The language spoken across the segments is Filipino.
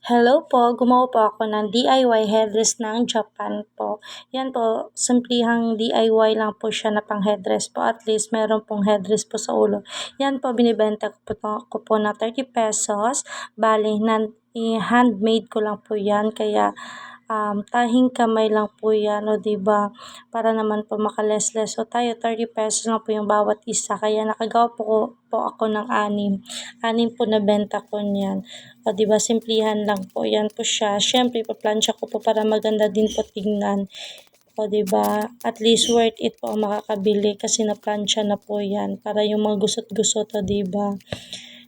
Hello po, gumawa po ako ng DIY headrest ng Japan po. Yan po, simplihang DIY lang po siya na pang headrest po. At least meron pong headrest po sa ulo. Yan po, binibenta ko po na 30 pesos. Bali, handmade ko lang po yan. Kaya tahing kamay lang po yan, o diba? Para naman po makalesles. So tayo, 30 pesos lang po yung bawat isa. Kaya nakagawa po ako ng 6. 6 po na benta ko niyan. O diba, simplihan lang po. Yan po siya. Syempre, ipaplansya ko po para maganda din po tignan. O diba, at least worth it po ang makakabili kasi naplansya na po yan. Para yung mga gusot-gusot, o diba?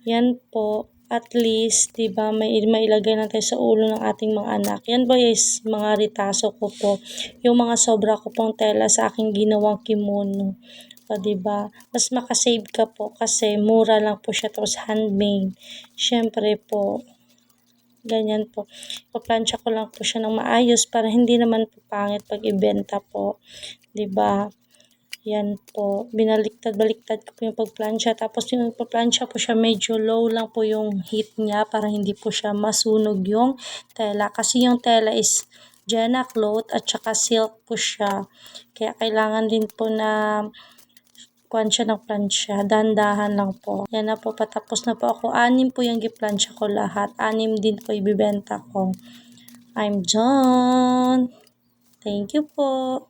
Yan po. At least, di ba, may mailagay na tayo sa ulo ng ating mga anak. Yan po is mga ritaso ko po. Yung mga sobra ko pong tela sa aking ginawang kimono. O, di ba? Mas makasave ka po kasi mura lang po siya tapos handmade. Syempre po, ganyan po. Paplansya ko lang po siya ng maayos para hindi naman po pangit pag ibenta po. Di ba? Yan po, binaliktad-baliktad ko po yung pagplansya. Tapos yung pagplansya po siya, medyo low lang po yung heat niya para hindi po siya masunog yung tela. Kasi yung tela is Jenna cloth at saka silk po siya. Kaya kailangan din po na plansya ng plansya. Dandahan lang po. Yan na po, patapos na po ako. 6 po yung giplansya ko lahat. 6 din po ibibenta ko. I'm done. Thank you po.